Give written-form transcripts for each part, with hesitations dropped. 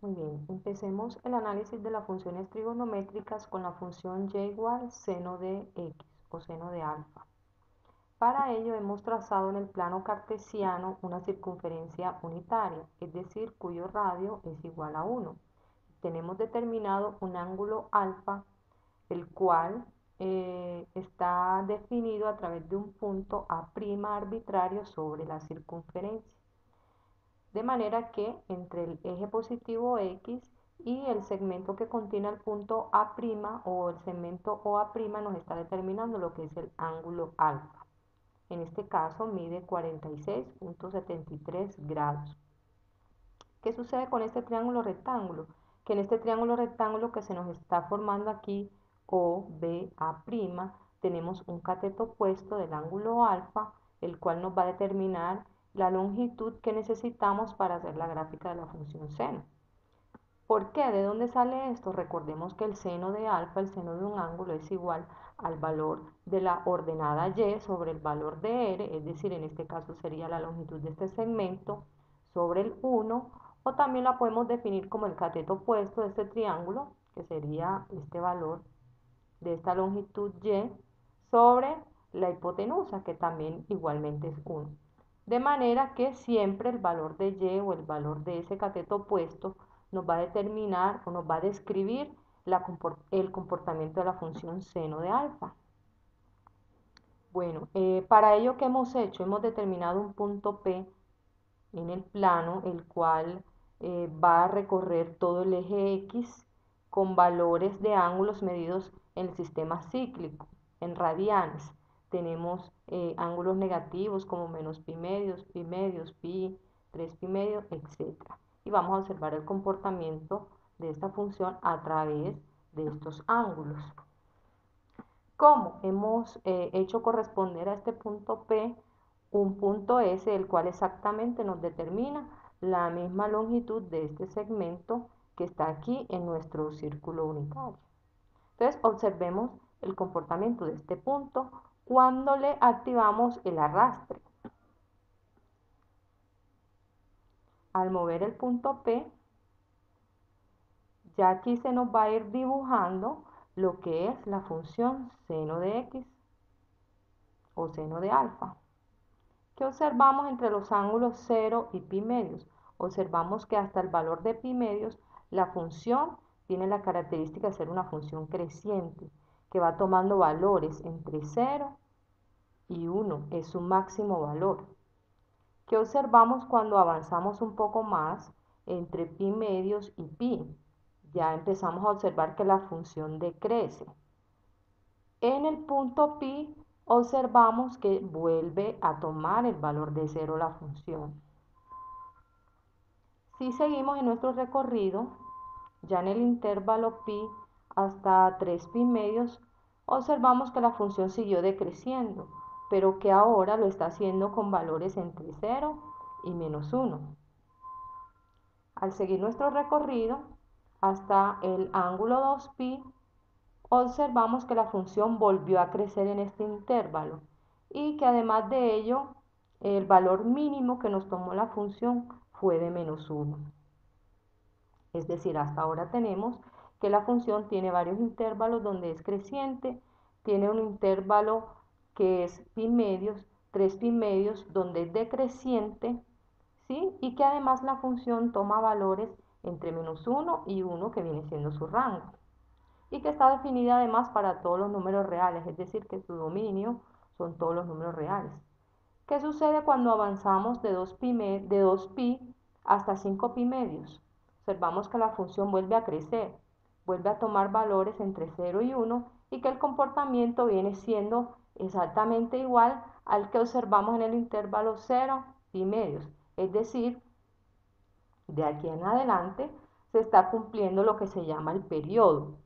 Muy bien, empecemos el análisis de las funciones trigonométricas con la función y igual seno de x o seno de alfa. Para ello hemos trazado en el plano cartesiano una circunferencia unitaria, es decir, cuyo radio es igual a 1. Tenemos determinado un ángulo alfa, el cual está definido a través de un punto A' arbitrario sobre la circunferencia. De manera que entre el eje positivo X y el segmento que contiene el punto A' o el segmento OA' nos está determinando lo que es el ángulo alfa. En este caso mide 46.73 grados. ¿Qué sucede con este triángulo rectángulo? Que en este triángulo rectángulo que se nos está formando aquí, OBA', tenemos un cateto opuesto del ángulo alfa, el cual nos va a determinar la longitud que necesitamos para hacer la gráfica de la función seno. ¿Por qué? ¿De dónde sale esto? Recordemos que el seno de alfa, el seno de un ángulo, es igual al valor de la ordenada y sobre el valor de r, es decir, en este caso sería la longitud de este segmento, sobre el 1, o también la podemos definir como el cateto opuesto de este triángulo, que sería este valor de esta longitud y sobre la hipotenusa, que también igualmente es 1. De manera que siempre el valor de y o el valor de ese cateto opuesto nos va a determinar o nos va a describir el comportamiento de la función seno de alfa. Bueno, para ello, ¿qué hemos hecho? Hemos determinado un punto P en el plano, el cual va a recorrer todo el eje X con valores de ángulos medidos en el sistema cíclico, en radianes. Tenemos ángulos negativos como menos pi medios, pi, 3 pi medios, etc. Y vamos a observar el comportamiento de esta función a través de estos ángulos. ¿Cómo? Hemos hecho corresponder a este punto P un punto S, el cual exactamente nos determina la misma longitud de este segmento que está aquí en nuestro círculo unitario. Entonces, observemos el comportamiento de este punto cuando le activamos el arrastre. Al mover el punto P, ya aquí se nos va a ir dibujando lo que es la función seno de X o seno de alfa. ¿Qué observamos entre los ángulos 0 y pi medios? Observamos que hasta el valor de pi medios la función tiene la característica de ser una función creciente, que va tomando valores entre 0 y 1, es su máximo valor. ¿Qué observamos cuando avanzamos un poco más entre pi medios y pi? Ya empezamos a observar que la función decrece. En el punto pi observamos que vuelve a tomar el valor de 0 la función. Si seguimos en nuestro recorrido, ya en el intervalo pi hasta 3 pi medios, observamos que la función siguió decreciendo, pero que ahora lo está haciendo con valores entre 0 y menos 1. Al seguir nuestro recorrido hasta el ángulo 2pi, observamos que la función volvió a crecer en este intervalo y que además de ello, el valor mínimo que nos tomó la función fue de menos 1. Es decir, hasta ahora tenemos que la función tiene varios intervalos donde es creciente, tiene un intervalo que es pi medios, 3 pi medios, donde es decreciente, ¿sí? Y que además la función toma valores entre menos 1 y 1, que viene siendo su rango, y que está definida además para todos los números reales, es decir, que su dominio son todos los números reales. ¿Qué sucede cuando avanzamos de 2pi hasta 5 pi medios? Observamos que la función vuelve a crecer, vuelve a tomar valores entre 0 y 1 y que el comportamiento viene siendo exactamente igual al que observamos en el intervalo 0 pi medios. Es decir, de aquí en adelante se está cumpliendo lo que se llama el periodo.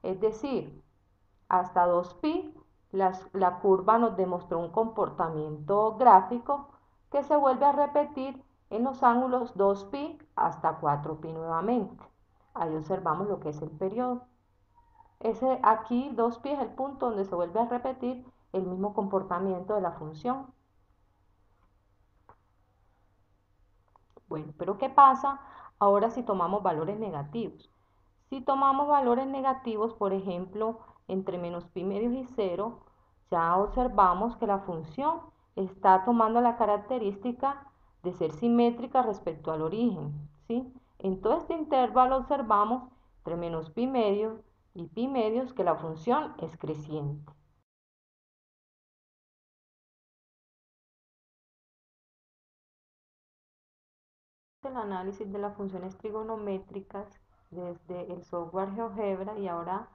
Es decir, hasta 2pi la curva nos demostró un comportamiento gráfico que se vuelve a repetir en los ángulos 2pi hasta 4pi nuevamente. Ahí observamos lo que es el periodo. Aquí 2pi es el punto donde se vuelve a repetir el mismo comportamiento de la función. Bueno, pero ¿qué pasa Ahora si tomamos valores negativos. Si tomamos valores negativos, por ejemplo, entre menos pi medios y cero, ya observamos que la función está tomando la característica de ser simétrica respecto al origen, ¿sí? En todo este intervalo observamos entre menos pi medios y pi medios que la función es creciente. El análisis de las funciones trigonométricas desde el software GeoGebra y ahora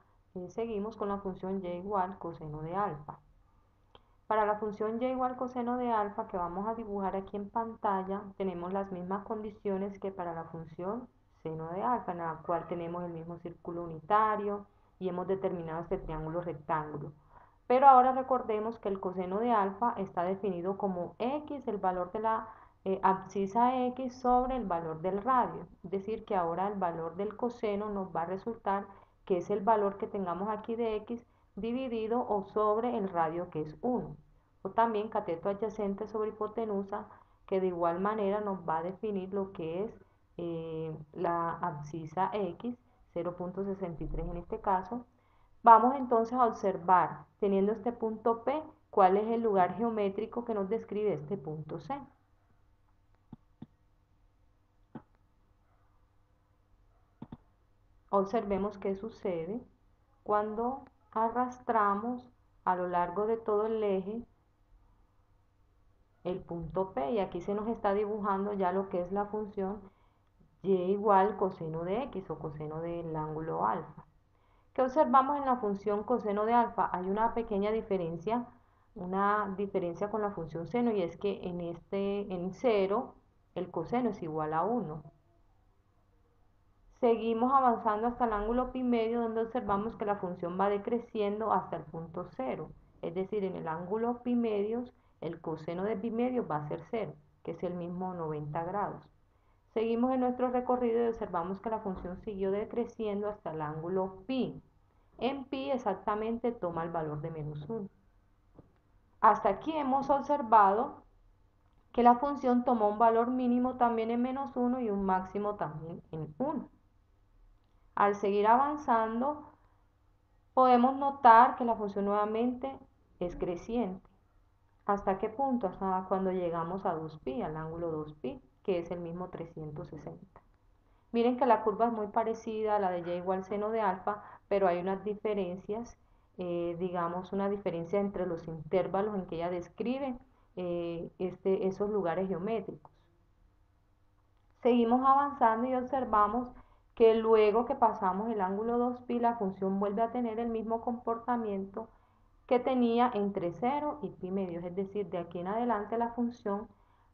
seguimos con la función y igual coseno de alfa. Para la función y igual coseno de alfa que vamos a dibujar aquí en pantalla, tenemos las mismas condiciones que para la función seno de alfa, en la cual tenemos el mismo círculo unitario y hemos determinado este triángulo rectángulo. Pero ahora recordemos que el coseno de alfa está definido como x, el valor de la abscisa x sobre el valor del radio. Es decir, que ahora el valor del coseno nos va a resultar que es el valor que tengamos aquí de x dividido o sobre el radio que es 1. O también cateto adyacente sobre hipotenusa, que de igual manera nos va a definir lo que es la abscisa x, 0.63 en este caso. Vamos entonces a observar, teniendo este punto P, cuál es el lugar geométrico que nos describe este punto C. Observemos qué sucede cuando arrastramos a lo largo de todo el eje el punto P, y aquí se nos está dibujando ya lo que es la función y igual coseno de x o coseno del ángulo alfa. ¿Qué observamos en la función coseno de alfa? Hay una pequeña diferencia, con la función seno, y es que en 0 el coseno es igual a 1. Seguimos avanzando hasta el ángulo pi medio, donde observamos que la función va decreciendo hasta el punto 0. Es decir, en el ángulo pi medios, el coseno de pi medio va a ser 0, que es el mismo 90 grados. Seguimos en nuestro recorrido y observamos que la función siguió decreciendo hasta el ángulo pi. En pi exactamente toma el valor de menos 1. Hasta aquí hemos observado que la función tomó un valor mínimo también en menos 1 y un máximo también en 1. Al seguir avanzando, podemos notar que la función nuevamente es creciente. ¿Hasta qué punto? Hasta cuando llegamos a 2pi, al ángulo 2pi, que es el mismo 360. Miren que la curva es muy parecida a la de y igual seno de alfa, pero hay unas diferencias, digamos una diferencia entre los intervalos en que ella describe esos lugares geométricos. Seguimos avanzando y observamos que luego que pasamos el ángulo 2pi, la función vuelve a tener el mismo comportamiento que tenía entre 0 y pi medios, es decir, de aquí en adelante la función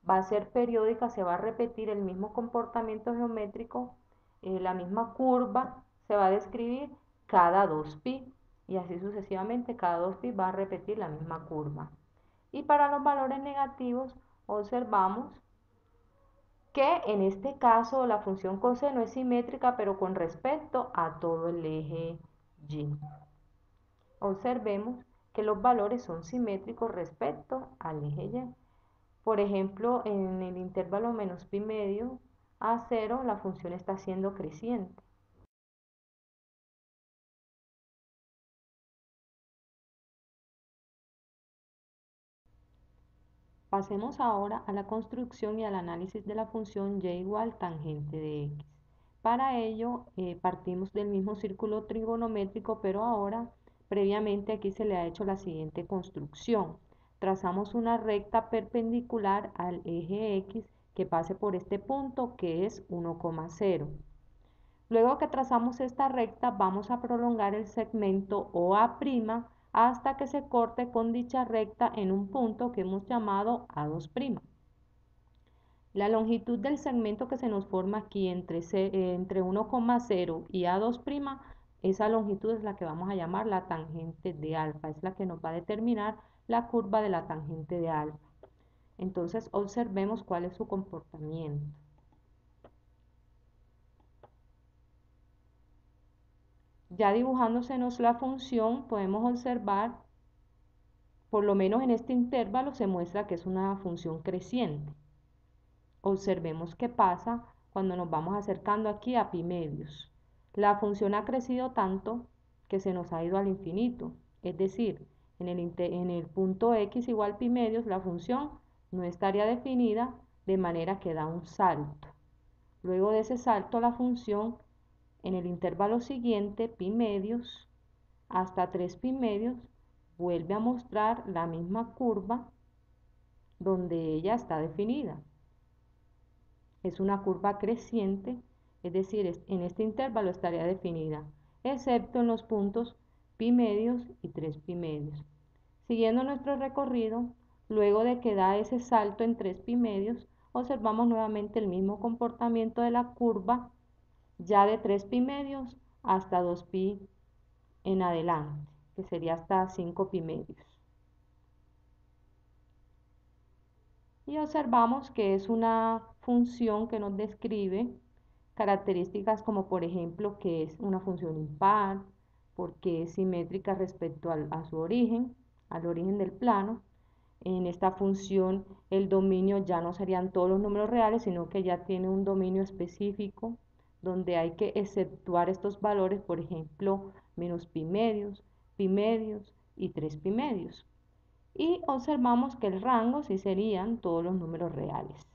va a ser periódica, se va a repetir el mismo comportamiento geométrico, la misma curva se va a describir cada 2pi, y así sucesivamente cada 2pi va a repetir la misma curva. Y para los valores negativos observamos que en este caso la función coseno es simétrica, pero con respecto a todo el eje Y. Observemos que los valores son simétricos respecto al eje Y. Por ejemplo, en el intervalo menos pi medio a 0, la función está siendo creciente. Pasemos ahora a la construcción y al análisis de la función y igual tangente de x. Para ello, partimos del mismo círculo trigonométrico, pero ahora, previamente aquí se le ha hecho la siguiente construcción. Trazamos una recta perpendicular al eje x que pase por este punto, que es 1,0. Luego que trazamos esta recta, vamos a prolongar el segmento OA' hasta que se corte con dicha recta en un punto que hemos llamado A2'. La longitud del segmento que se nos forma aquí entre 1,0 y A2', esa longitud es la que vamos a llamar la tangente de alfa, es la que nos va a determinar la curva de la tangente de alfa. Entonces observemos cuál es su comportamiento. Ya dibujándosenos la función, podemos observar, por lo menos en este intervalo, se muestra que es una función creciente. Observemos qué pasa cuando nos vamos acercando aquí a pi medios. La función ha crecido tanto que se nos ha ido al infinito, es decir, en el punto x igual pi medios la función no estaría definida, de manera que da un salto. Luego de ese salto la función en el intervalo siguiente, pi medios, hasta 3 pi medios, vuelve a mostrar la misma curva donde ella está definida. Es una curva creciente, es decir, en este intervalo estaría definida, excepto en los puntos pi medios y 3 pi medios. Siguiendo nuestro recorrido, luego de que da ese salto en 3 pi medios, observamos nuevamente el mismo comportamiento de la curva, ya de 3 pi medios hasta 2 pi en adelante, que sería hasta 5 pi medios. Y observamos que es una función que nos describe características como por ejemplo que es una función impar, porque es simétrica respecto a su origen, al origen del plano. En esta función el dominio ya no serían todos los números reales, sino que ya tiene un dominio específico donde hay que exceptuar estos valores, por ejemplo, menos pi medios y 3 pi medios. Y observamos que el rango sí serían todos los números reales.